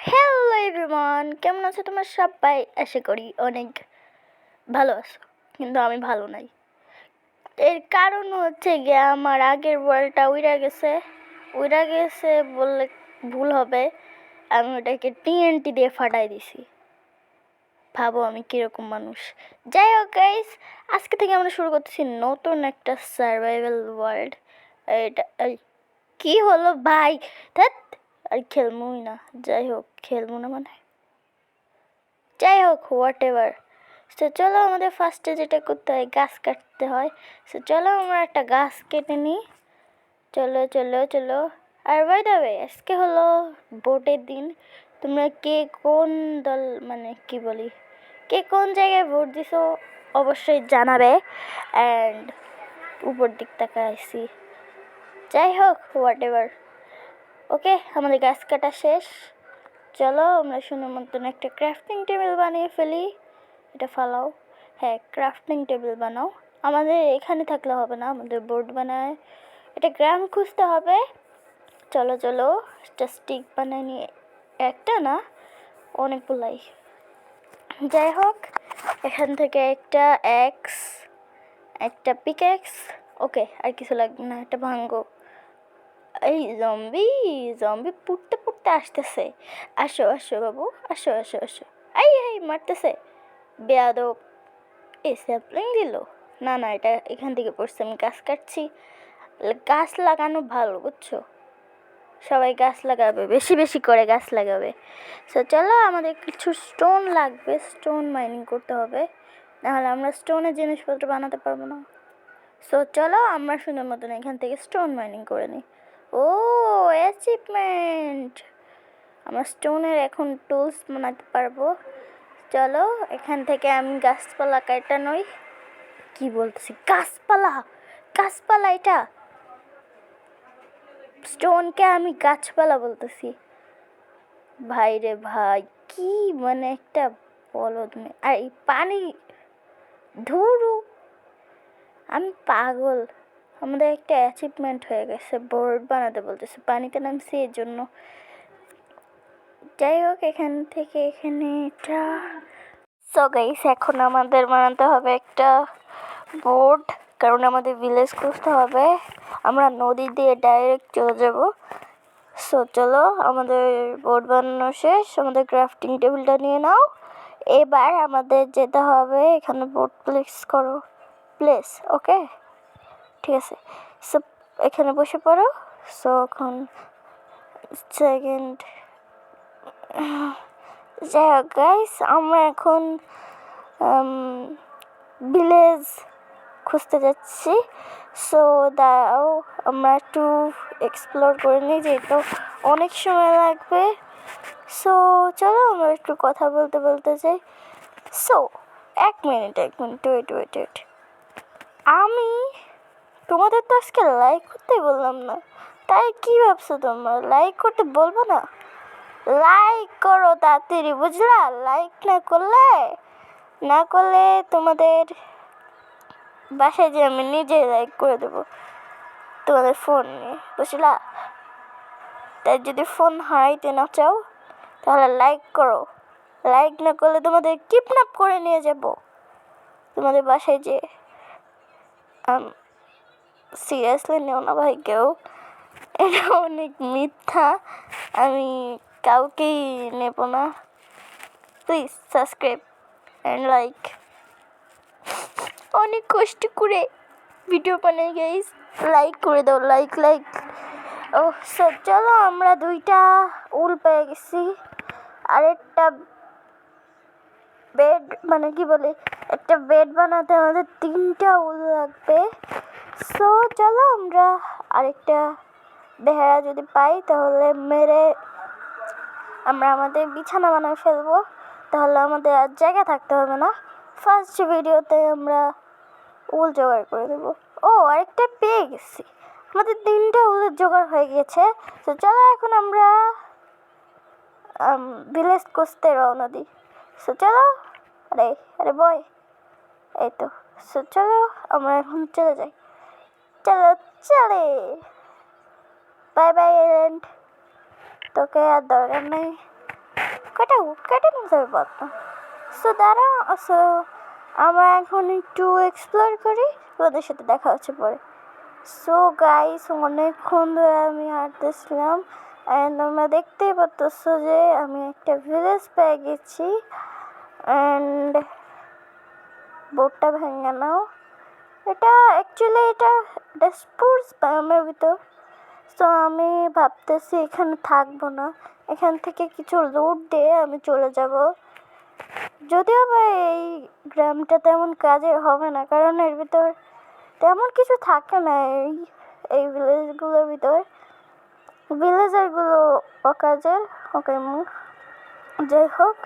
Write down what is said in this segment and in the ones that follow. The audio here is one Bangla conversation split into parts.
হ্যালো এভরিওয়ান, কেমন আছো তোমরা সবাই? আশা করি অনেক ভালো আছো, কিন্তু আমি ভালো নাই। এর কারণ হচ্ছে গিয়ে আমার আগের ওয়ার্ল্ডটা উইরা গেছে বললে ভুল হবে। আমি ওটাকে টিএনটি দিয়ে ফাটাই দিছি। ভাবো আমি কীরকম মানুষ। যাই হোক গাইস, আজকে থেকে আমরা শুরু করতেছি নতুন একটা সার্ভাইভাল ওয়ার্ল্ড। এটা কি হলো ভাই? ধ্যাৎ, আর খেলবই না। খেলবো না মানে যাই হোক, হোয়াট এভার। সো চলো, আমাদের ফার্স্টে যেটা করতে হয়, গাছ কাটতে হয়। সো চলো আমরা একটা গাছ কেটে নিই। চলো চলো চলো। আর বাই দ্য ওয়ে, আজকে হলো ভোটের দিন। তোমরা কে কোন দল, মানে কি বলি, কে কোন জায়গায় ভোট দিছো অবশ্যই জানাবে। অ্যান্ড উপর দিক তাকায় আসছি। যাই হোক, হোয়াট এভার। ওকে, আমাদের গাছ কাটা শেষ। চলো আমরা সুন্দর মতন একটা ক্রাফটিং টেবিল বানিয়ে ফেলি। এটা ফালাও। হ্যাঁ, ক্রাফটিং টেবিল বানাও। আমাদের এখানে থাকলে হবে না, আমাদের বোর্ড বানায় এটা গ্রাম খুঁজতে হবে। চলো চলো, একটা স্টিক বানিয়ে নিয়ে, একটা না অনেকগুলাই। যাই হোক, এখান থেকে একটা এক্স, একটা পিক্যাক্স। ওকে, আর কিছু লাগবে না, একটা ভাঙ্গো। এই জম্বি পুড়তে পুড়তে আসতেছে। আসো আসো বাবু, আসো আসো আসো। এই মারতেছে বেয়াদব। এই স্যাপলিং দিল না, না এটা এখান থেকে পড়ছে। আমি গাছ কাটছি। গাছ লাগানো ভালো, বুঝছো? সবাই গাছ লাগাবে, বেশি বেশি করে গাছ লাগাবে। সো চলো, আমাদের কিছু স্টোন লাগবে, স্টোন মাইনিং করতে হবে, নাহলে আমরা স্টোনের জিনিসপত্র বানাতে পারবো না। সো চলো আমরা সুন্দর মতন এখান থেকে স্টোন মাইনিং করে নিই। ও অ্যাচিভমেন্ট! আমরা স্টোনের এখন টুলস বানাতে পারবো। চলো, এখান থেকে আমি গাছপালা কাটা নই, কি বলতেছি, গাছপালা এটা স্টোনকে আমি গাছপালা বলতেছি। ভাই রে ভাই, কি মানে একটা বলদ মেয়ে। আর এই পানি, ধুরু, আমি পাগল। আমাদের একটা অ্যাচিভমেন্ট হয়ে গেছে, বোর্ড বানাতে বলতেছে, পানিতে নামছি এর জন্য। যাই হোক, এখান থেকে এখানে এটা। সো গাইস, এখন আমাদের বানাতে হবে একটা বোর্ড, কারণ আমাদের ভিলেজ খুঁজতে হবে। আমরা নদী দিয়ে ডাইরেক্ট চলে যাব। সো চলো, আমাদের বোর্ড বানানো শেষ। আমাদের ক্রাফটিং টেবিলটা নিয়ে নাও। এবার আমাদের যেতে হবে, এখানে বোর্ড প্লেস করো, প্লেস। ওকে, ঠিক আছে। সো এখানে বসে পড়ো। সো এখন সেকেন্ড। যাই হোক গাইস, আমরা এখন ভিলেজ খুঁজতে যাচ্ছি। সো দাঁড়াও, আমরা একটু এক্সপ্লোর করে নিই, যেহেতু অনেক সময় লাগবে। সো চলো, আমরা একটু কথা বলতে বলতে যাই। সো এক মিনিট ওয়েট। আমি তোমাদের তো আজকে লাইক করতে বললাম না, তাই কি ভাবছো তোমরা? লাইক করতে বলবো না? লাইক করো তাড়াতাড়ি, বুঝলা? লাইক না করলে তোমাদের বাসায় যে আমি নিজে লাইক করে দেবো তোমাদের ফোন নিয়ে, বুঝলা? তাই যদি ফোন হারাইতে না চাও তাহলে লাইক করো। লাইক না করলে তোমাদের কিডন্যাপ করে নিয়ে যাব তোমাদের বাসায় যে। সিরিয়াসলি নেও না ভাই কেউ, এটা অনেক মিথ্যা, আমি কাউকেই নেব না। Please subscribe and like. অনেক কষ্ট করে ভিডিও বানাই গাইস, লাইক করে দাও, লাইক। ও সব চলো, আমরা 2টা উল পেয়ে গেছি, আর একটা বেড, মানে কি বলে, একটা বেড বানাতে আমাদের 3টা উল লাগবে। সো চলো, আমরা আরেকটা বেহারা যদি পাই তাহলে মেরে আমরা আমাদের বিছানা বানায় ফেলবো, তাহলে আমাদের আর জায়গা থাকতে হবে না। ফার্স্ট ভিডিওতে আমরা উল জোগাড় করে দেবো। ও, আরেকটা পেয়ে গেছি, আমাদের 3টা উলের জোগাড় হয়ে গেছে। তো চলো, এখন আমরা ভিলেজ খুঁজতে রওনা দিই। সো চলো, আরে বয়, এই তো। সো চলো, আমরা এখন চলে যাই। চলে বাই বাই এলেন্ড, তোকে আর দরকার নেই। উড কেটে নিতে হবে বলতো। সো সো আমরা এখন একটু এক্সপ্লোর করি, ওদের সাথে দেখা হচ্ছে পরে। সো গাইস, অনেকক্ষণ ধরে আমি হাঁটতেছিলাম অ্যান্ড তোমরা দেখতেই পাচ্ছ যে আমি একটা ভিলেজ পেয়ে গেছি। অ্যান্ড বোর্ডটা ভেঙে নাও। এটা অ্যাকচুয়ালি এটা স্পোর্টস বায়োমের ভিতর। সো আমি ভাবতেছি এখানে থাকবো না, এখান থেকে কিছু লুট দিয়ে আমি চলে যাব। যদিও বা এই গ্রামটা তেমন কাজের হবে না, কারণ এর ভিতর তেমন কিছু থাকে না। এই ভিলেজগুলোর ভিতর ভিলেজারগুলো অকাজের। ওকে, যাই হোক,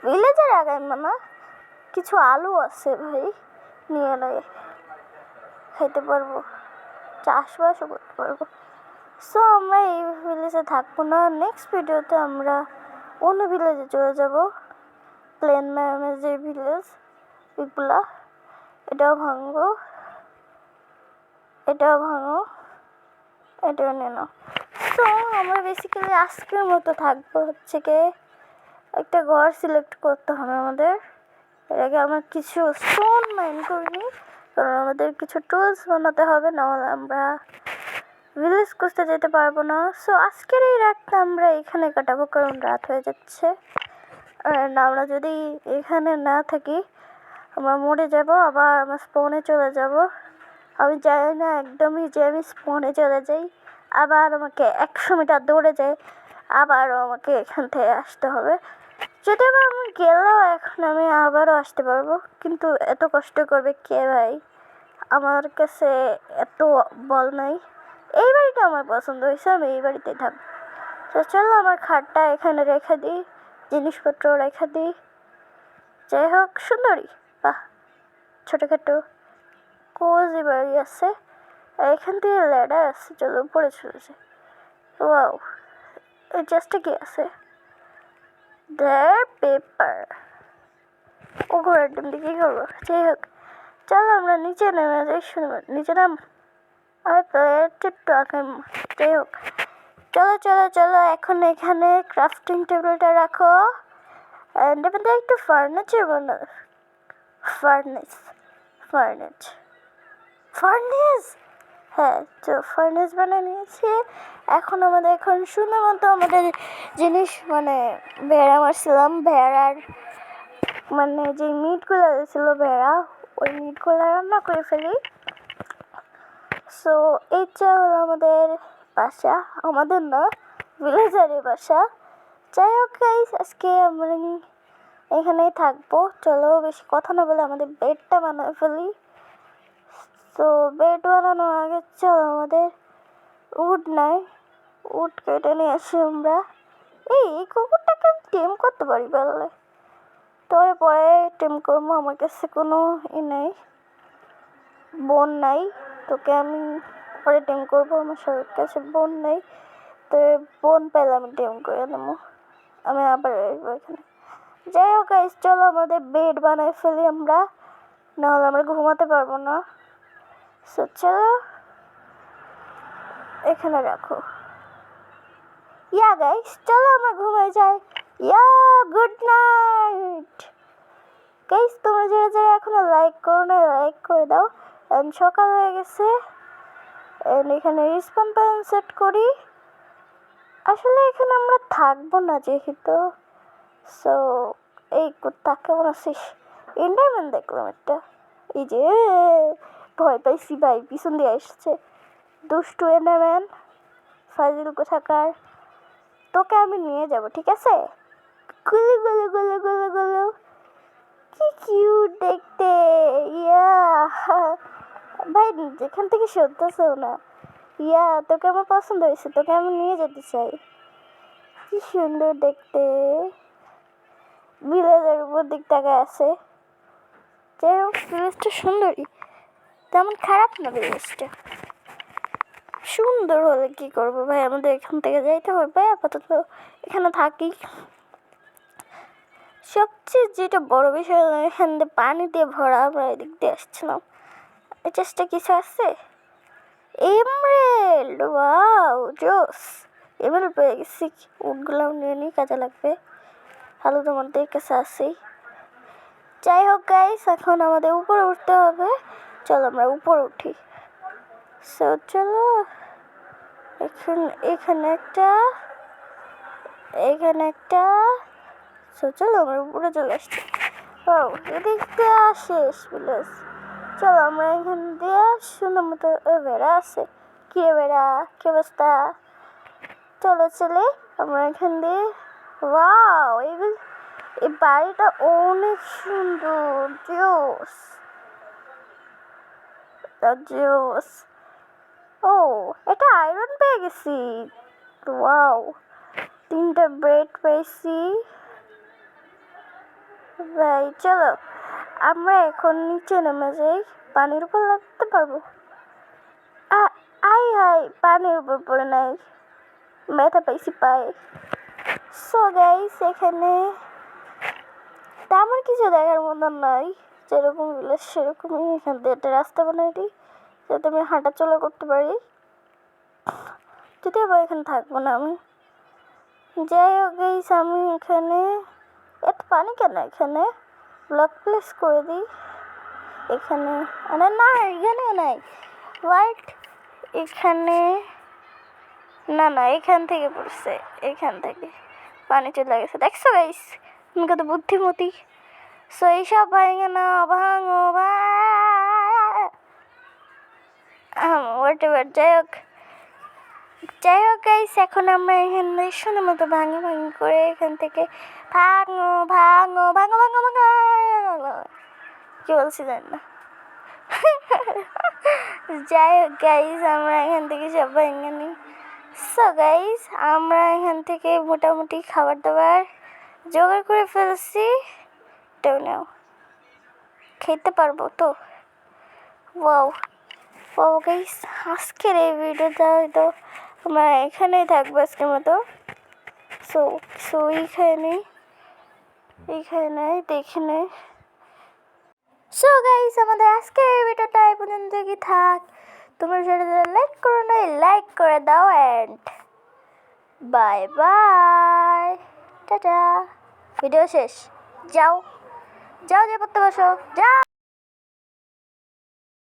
ভিলেজের আগাইমা না, কিছু আলু আছে ভাই, নিয়ে নয় খেতে পারবো, চাষবাসও করতে পারবো। সো আমরা এই ভিলেজে থাকবো না, নেক্সট ভিডিওতে আমরা অন্য ভিলেজে চলে যাব। প্লেন ম্যামের যে ভিলেজ, এগুলা এটাও ভাঙবো, এটাও ভাঙো, এটাও নিয়ে নাও। তো আমরা বেসিক্যালি আজকের মতো থাকবো হচ্ছে কি, একটা ঘর সিলেক্ট করতে হবে আমাদের। এর আগে আমার কিছু স্টোন মাইন করিনি, কারণ আমাদের কিছু টুলস বানাতে হবে, নাহলে আমরা ভিলেজ খুঁজতে যেতে পারবো না। সো আজকের এই রাতটা আমরা এখানে কাটাবো, কারণ রাত হয়ে যাচ্ছে। আর আমরা যদি এখানে না থাকি আমরা মরে যাব, আবার আমার স্পনে চলে যাব। আমি জানি না একদমই যে আমি স্পনে চলে যাই, আবার আমাকে 100 মিটার দৌড়ে যাই, আবারও আমাকে এখান থেকে আসতে হবে। যদি আবার আমি গেলেও এখন আমি আবারও আসতে পারবো, কিন্তু এত কষ্ট করবে কে ভাই? আমার কাছে এত বল নাই। এই বাড়িটা আমার পছন্দ হয়েছে, আমি এই বাড়িতেই থাকবো। তো চলো আমার খাটটা এখানে রেখে দিই, জিনিসপত্র রেখে দিই। যাই হোক, সুন্দরী, বাহ, ছোটোখাটো কোজি বাড়ি আছে। এখান থেকে ল্যাডার আছে, চলো উপরে চলে যাই। ওয়াও, এই জাস্টে কি আছে? দেয়ার পেপার। ও ঘোরার ডিম দিয়ে কী করবো? যাই হোক, চলো আমরা নিচে নেমে যাই। শুনবেন নিচে নাম, আমি একটু আগে। যাই হোক, চলো চলো চলো, এখন এখানে ক্রাফটিং টেবিলটা রাখো। অ্যান্ড আমাদের একটু ফার্নিচার বানাও। ফার্নেস, হ্যাঁ, তো ফার্নেস বানিয়ে নিয়েছি। এখন সুন্দর মতো আমাদের জিনিস, মানে ভেড়া মারছিলাম, ভেড়ার মানে যে মিটগুলো ছিল ভেড়া, ওই মিটগুলো রান্না করে ফেলি। সো এইটা হলো আমাদের বাসা, আমাদের না, ভিলেজারের বাসা। যাই হোক গাইস, আজকে আমরা এখানেই থাকবো। চলো বেশি কথা না বলে আমাদের বেডটা বানিয়ে ফেলি। তো বেড বানানোর আগে চলো আমাদের উড নাই, উড কেটে নিয়ে আসি আমরা। এই কুকুরটাকে আমি টেম করতে পারি বললে, তোর পরে টেম করবো। আমার কাছে কোনো নেই, বোন নাই, তোকে আমি পরে টেম করবো। আমার সবার কাছে বোন নেই, তো বোন পেলে আমি টেম করে নেবো, আমি আবার আসবো এখানে। যাই হোক গাইস, চলো আমাদের বেড বানাই ফেলি আমরা, নাহলে আমরা ঘুমাতে পারবো না। সো চলো এখানে রাখো। গাইস, চলো আমরা ঘুমাই যাই। Good night guys. তোমরা যারা যারা এখনো লাইক করো না, লাইক করে দাও। সকাল হয়ে গেছে, এখানে রিসপন পয়েন্ট সেট করি। আসলে এখানে আমরা থাকবো না যেহেতু। সো এই কুত্তা কেমন আছিস? এন্ডারম্যান দেখলাম একটা, এই যে ভয় পাইছি ভাই, পিছন দিয়ে আসছে দুষ্টু এন্ডারম্যান, ফাজিল কোথাকার। তোকে আমি নিয়ে যাব, ঠিক আছে? গুলু গুলু গুলু গুলু গুলু, কি কিউট দেখতে। ভাই যেখান থেকে সরতেছেও না। তোকে আমার পছন্দ হয়েছে, তোকে আমি নিয়ে যেতে চাই। কি সুন্দর দেখতে, ভিলেজের উপর দিক থেকে আছে। যাই হোক, ভিলেজটা সুন্দরই, তেমন খারাপ না ভিলেজটা। সুন্দর হলে কি করবো ভাই, আমাদের এখান থেকে যাইতে হবে ভাই। আপাতত এখানে থাকি। সবচেয়ে যেটা বড় বিষয়, এখান দিয়ে পানি দিয়ে ভরা, আমরা এদিক দিয়ে আসছিলাম। এই চেষ্টা কিছু আছে। এমরেল্ড, ওয়াও জোস, এমরেল্ড পেয়ে গেছি। উটগুলো নিয়ে নিই, কাজে লাগবে। আলু তো আমাদের কাছে আছেই। যাই হোক গাইস, এখন আমাদের উপরে উঠতে হবে। চলো আমরা উপরে উঠি। সো চলো, এখানে একটা, এখানে একটা। সো চলো আমরা উপরে চলে আসছি। ও, এদিক দিয়ে শেষ প্লাস। চলো আমরা এখান দিয়ে সুন্দর মতো বেড়া আছে। কি বেড়া, কি অবস্থা? চলো চলে আমরা এখান দিয়ে। ওয়াও, এই বাড়িটা অনেক সুন্দর। জোস জোস। ও, এটা আয়রন পেয়ে গেছি। ওয়াও, 3টা ব্রেড পেয়েছি। ভাই চলো আমরা এখন নিচে নেমে যাই। পানির উপর লাগতে পারবো? আই হাই, পানির উপর পড়ে নাই, ব্যথা পাইছি পায়ে। সো গাইস, এখানে তেমন কিছু দেখার মতন নাই। যেরকম ভিলেজ সেরকমই এখান থেকে একটা রাস্তা বানাই দিই যাতে আমি হাঁটা চলা করতে পারি। যদিও বা এখানে থাকবো না আমি। যাই হোক গাইস, আমি এখানে এত পানি কেন এখানে ব্লক প্লেস করে দিই। এখানে না, এখানেও নাই। হোয়াইট, এখানে না না, এখান থেকে পড়ছে, এখান থেকে পানি চলে গেছে। দেখছো গাইস আমি কত বুদ্ধিমতী। সো এইসব ভাঙে না, ভাঙো হোয়াটএভার। যাই হোক গাইস, এখন আমরা এখানে সুন্দর মতো ভাঙি করে এখান থেকে ভাঙো ভাঙো ভাঙো ভাঙো ভাঙো, কি বলছি জানি না। যাই হোক গাইস, আমরা এখান থেকে সব ভেঙে নিই। সো গাইস, আমরা এখান থেকে মোটামুটি খাবার দাবার জোগাড় করে ফেলছি। এটাও নাও, খেতে পারবো তো। ওয়াও ওয়াও গাইস, আজকের এই ভিডিওটা হয়তো আমরা এখানেই থাকবো আজকের মতো। সো সো এইখানে দেখে। সো গাইস, আমাদের আজকের এই ভিডিওটা এই পর্যন্ত কি থাক। তোমরা সেটা লাইক করো না, লাইক করে দাও। And bye bye, tata. Video শেষ। যাও যাও, যে পড়তে বসো, যাও।